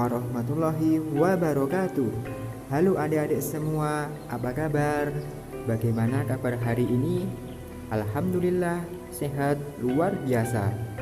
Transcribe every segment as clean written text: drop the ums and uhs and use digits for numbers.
warahmatullahi wabarakatuh. Halo adik-adik semua, apa kabar? Bagaimana kabar hari ini? Alhamdulillah, sehat luar biasa.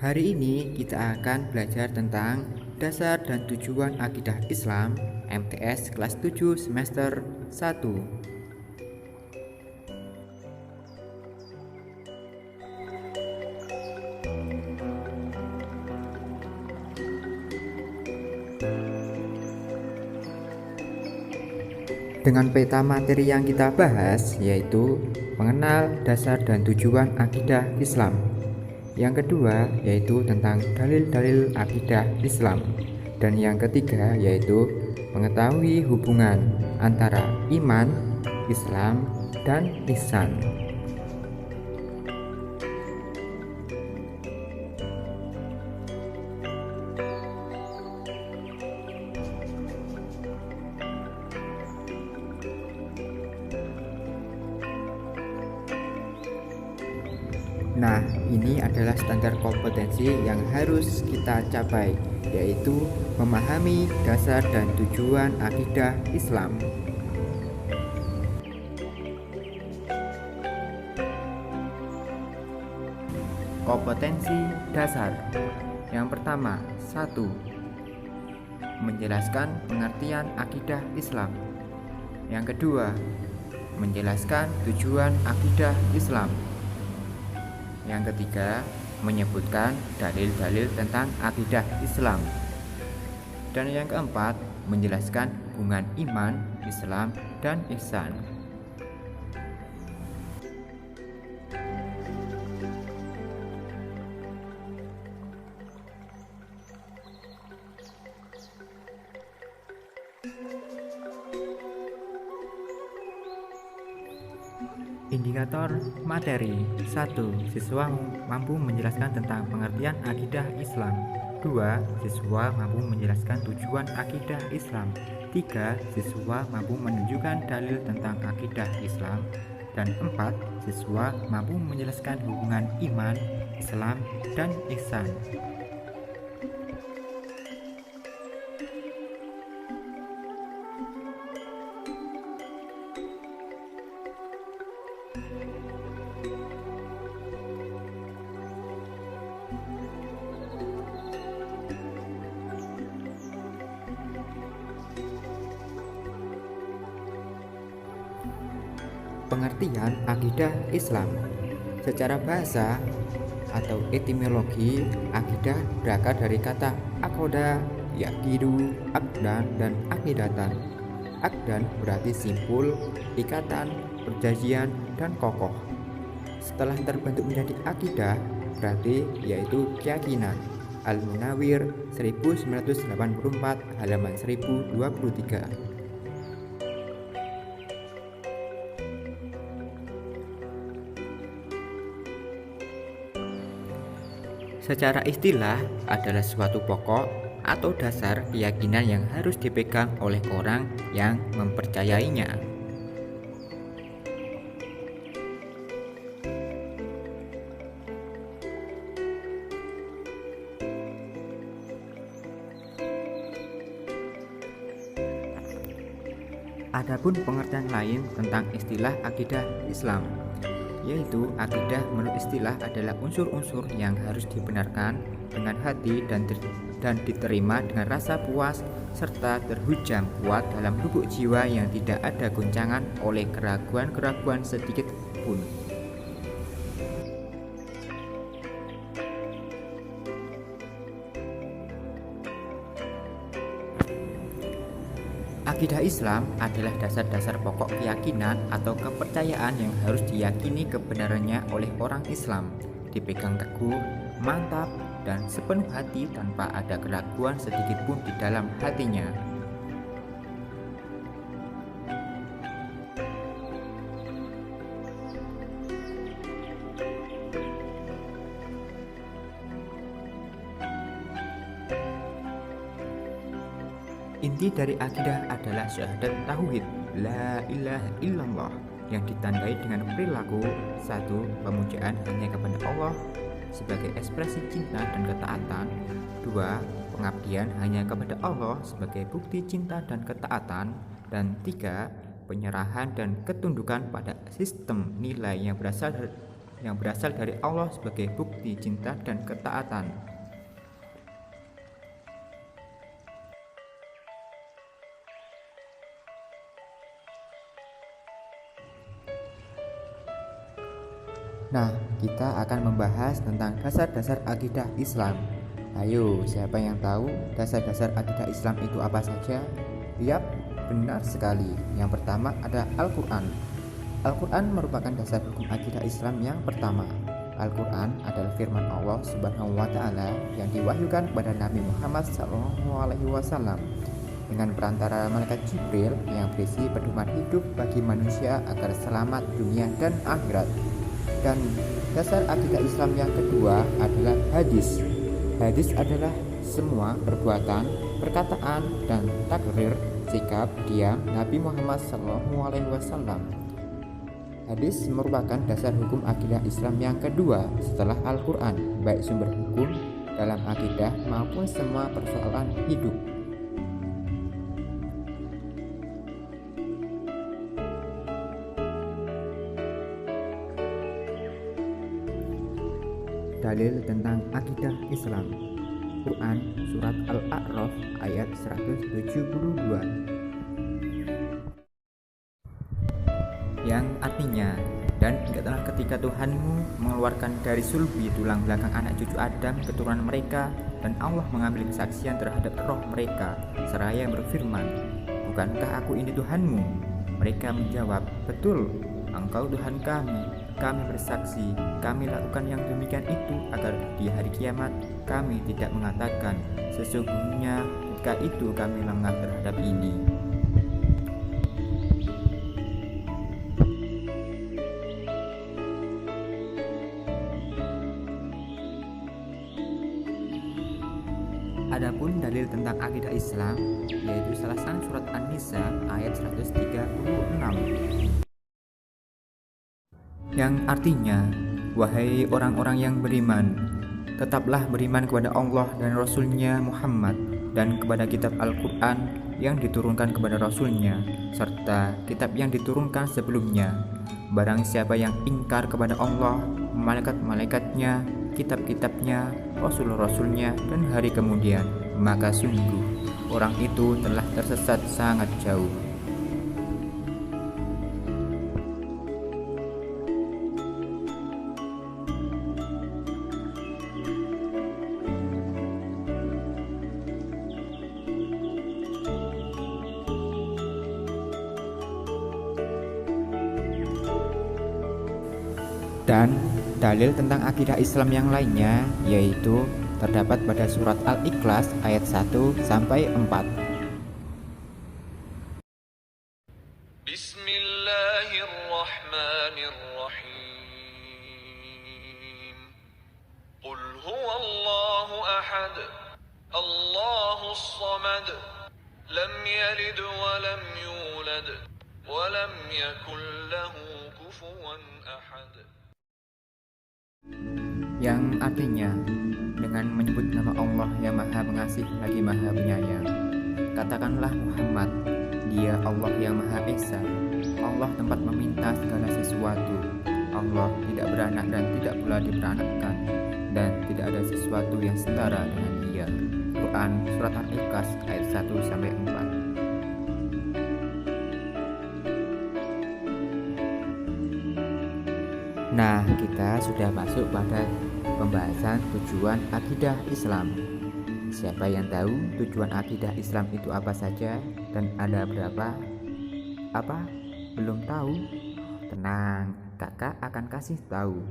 Hari ini kita akan belajar tentang dasar dan tujuan akidah Islam MTS kelas 7 semester 1. Dengan peta materi yang kita bahas yaitu mengenal dasar dan tujuan akidah Islam. Yang kedua yaitu tentang dalil-dalil akidah Islam. Dan yang ketiga yaitu mengetahui hubungan antara iman, Islam, dan ihsan. Nah, ini adalah standar kompetensi yang harus kita capai, yaitu memahami dasar dan tujuan akidah Islam. Kompetensi dasar. Yang pertama, 1. Menjelaskan pengertian akidah Islam. Yang kedua, menjelaskan tujuan akidah Islam. Yang ketiga, menyebutkan dalil-dalil tentang akidah Islam. Dan yang keempat, menjelaskan hubungan iman, Islam, dan ihsan. Indikator materi. 1. Siswa mampu menjelaskan tentang pengertian akidah Islam. 2. Siswa mampu menjelaskan tujuan akidah Islam. 3. Siswa mampu menunjukkan dalil tentang akidah Islam. Dan 4. Siswa mampu menjelaskan hubungan iman, Islam, dan ihsan. Pengertian akidah Islam. Secara bahasa atau etimologi, akidah berakar dari kata akoda, yakidu, akdan, dan akidatan. Akdan berarti simpul, ikatan, perjanjian, dan kokoh. Setelah terbentuk menjadi akidah, berarti yaitu keyakinan. Al-Munawir 1984 halaman 1023. Secara istilah adalah suatu pokok atau dasar keyakinan yang harus dipegang oleh orang yang mempercayainya. Adapun pengertian lain tentang istilah akidah Islam, yaitu akidah menurut istilah adalah unsur-unsur yang harus dibenarkan dengan hati dan diterima dengan rasa puas serta terhujam kuat dalam lubuk jiwa yang tidak ada goncangan oleh keraguan-keraguan sedikit pun. Akidah Islam adalah dasar-dasar pokok keyakinan atau kepercayaan yang harus diyakini kebenarannya oleh orang Islam, dipegang teguh, mantap, dan sepenuh hati tanpa ada keraguan sedikit pun di dalam hatinya. Inti dari akidah adalah syahadat tauhid la ilaha illallah yang ditandai dengan perilaku. 1. Pemujaan hanya kepada Allah sebagai ekspresi cinta dan ketaatan. 2. Pengabdian hanya kepada Allah sebagai bukti cinta dan ketaatan. Dan 3. Penyerahan dan ketundukan pada sistem nilai yang berasal dari Allah sebagai bukti cinta dan ketaatan. Nah, kita akan membahas tentang dasar-dasar akidah Islam. Ayo, siapa yang tahu dasar-dasar akidah Islam itu apa saja? Yap, benar sekali. Yang pertama ada Al-Quran. Al-Quran merupakan dasar hukum akidah Islam yang pertama. Al-Quran adalah firman Allah Subhanahu wa Ta'ala yang diwahyukan kepada Nabi Muhammad SAW dengan perantara malaikat Jibril yang berisi pedoman hidup bagi manusia agar selamat dunia dan akhirat. Dan dasar akidah Islam yang kedua adalah hadis. Hadis adalah semua perbuatan, perkataan, dan takrir, sikap, diam Nabi Muhammad SAW. Hadis merupakan dasar hukum akidah Islam yang kedua setelah Al-Quran, baik sumber hukum dalam akidah maupun semua persoalan hidup. Dalil tentang akidah Islam. Quran Surat Al-A'raf ayat 172 yang artinya, dan ingatlah ketika Tuhanmu mengeluarkan dari sulbi tulang belakang anak cucu Adam keturunan mereka, dan Allah mengambil kesaksian terhadap roh mereka seraya berfirman, bukankah aku ini Tuhanmu? Mereka menjawab, betul, Engkau Tuhan kami bersaksi, kami lakukan yang demikian itu agar di hari kiamat kami tidak mengatakan, sesungguhnya ketika itu kami lengah terhadap ini. Adapun dalil tentang akidah Islam yaitu salah satu surat An-Nisa ayat 136 yang artinya, wahai orang-orang yang beriman, tetaplah beriman kepada Allah dan Rasul-Nya Muhammad dan kepada kitab Al-Quran yang diturunkan kepada Rasul-Nya serta kitab yang diturunkan sebelumnya. Barang siapa yang ingkar kepada Allah, malaikat-malaikatnya, kitab-kitabnya, Rasul-Rasulnya dan hari kemudian, maka sungguh orang itu telah tersesat sangat jauh. Dan dalil tentang akidah Islam yang lainnya yaitu terdapat pada surat Al-Ikhlas ayat 1-4. Bismillahirrahmanirrahim. Qul huwallahu ahad, Allahus samad, lam yalid wa lam yulad, wa lam yakul lahu kufuwan ahad. Yang artinya, dengan menyebut nama Allah yang Maha Pengasih lagi Maha Penyayang, katakanlah Muhammad, Dia Allah yang Maha Esa, Allah tempat meminta segala sesuatu, Allah tidak beranak dan tidak pula diperanakkan, dan tidak ada sesuatu yang setara dengan Dia. Quran Surat Al-Ikhlas ayat 1-4. Nah, kita sudah masuk pada pembahasan tujuan akidah Islam. Siapa yang tahu tujuan akidah Islam itu apa saja dan ada berapa? Apa? Belum tahu? Tenang, kakak akan kasih tahu.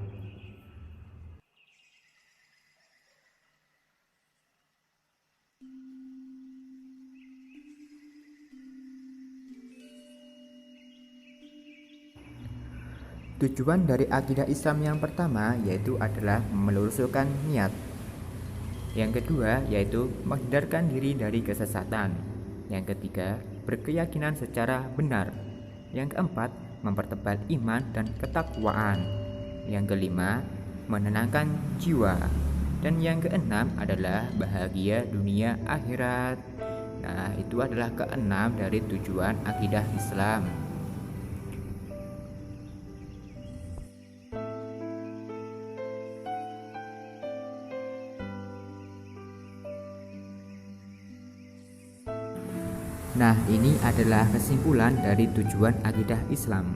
Tujuan dari akidah Islam yang pertama yaitu adalah meluruskan niat. Yang kedua yaitu menghindarkan diri dari kesesatan. Yang ketiga, berkeyakinan secara benar. Yang keempat, mempertebal iman dan ketakwaan. Yang kelima, menenangkan jiwa. Dan yang keenam adalah bahagia dunia akhirat. Nah, itu adalah keenam dari tujuan akidah Islam. Nah, ini adalah kesimpulan dari tujuan akidah Islam.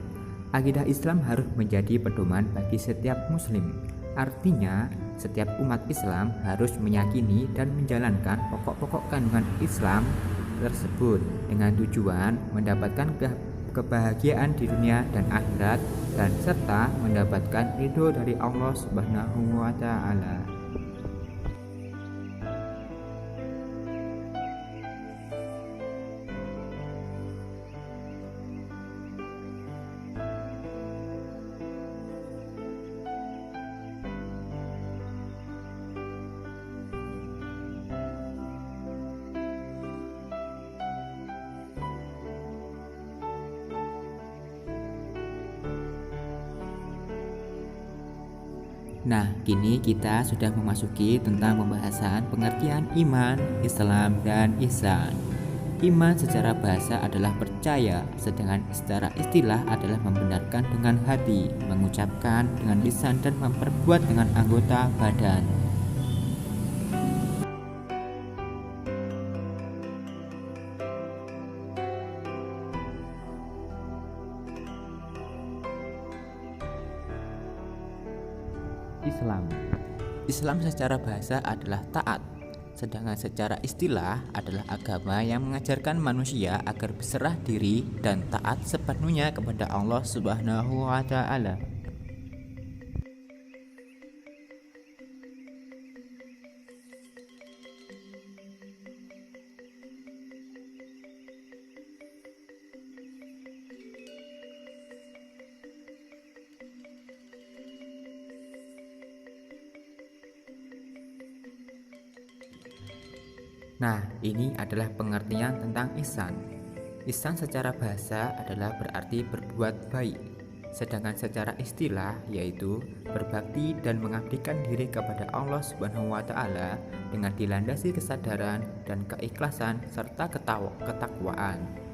Akidah Islam harus menjadi pedoman bagi setiap muslim. Artinya, setiap umat Islam harus meyakini dan menjalankan pokok-pokok kandungan Islam tersebut dengan tujuan mendapatkan kebahagiaan di dunia dan akhirat dan serta mendapatkan ridho dari Allah Subhanahu wa taala. Nah, kini kita sudah memasuki tentang pembahasan pengertian iman, Islam, dan ihsan. Iman secara bahasa adalah percaya, sedangkan secara istilah adalah membenarkan dengan hati, mengucapkan dengan lisan, dan memperbuat dengan anggota badan. Islam secara bahasa adalah taat, sedangkan secara istilah adalah agama yang mengajarkan manusia agar berserah diri dan taat sepenuhnya kepada Allah Subhanahu wa taala. Nah, ini adalah pengertian tentang ihsan. Ihsan secara bahasa adalah berarti berbuat baik, sedangkan secara istilah yaitu berbakti dan mengabdikan diri kepada Allah Subhanahu wa taala dengan dilandasi kesadaran dan keikhlasan serta ketakwaan.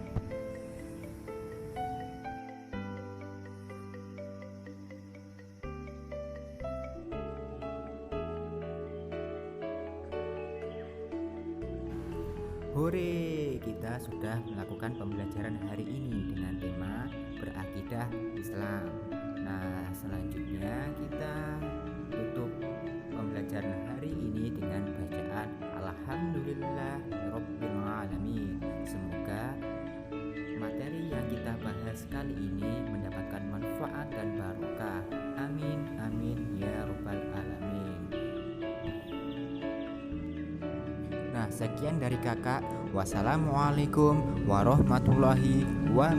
Hore, kita sudah melakukan pembelajaran hari ini dengan tema berakidah Islam. Nah, selanjutnya kita tutup pembelajaran hari ini dengan bacaan Alhamdulillahirabbil alamin. Semoga materi yang kita bahas kali ini mendapatkan manfaat dan barokah. Amin, amin ya rabbal alamin. Nah, sekian dari kakak. Wassalamualaikum warahmatullahi wabarakatuh.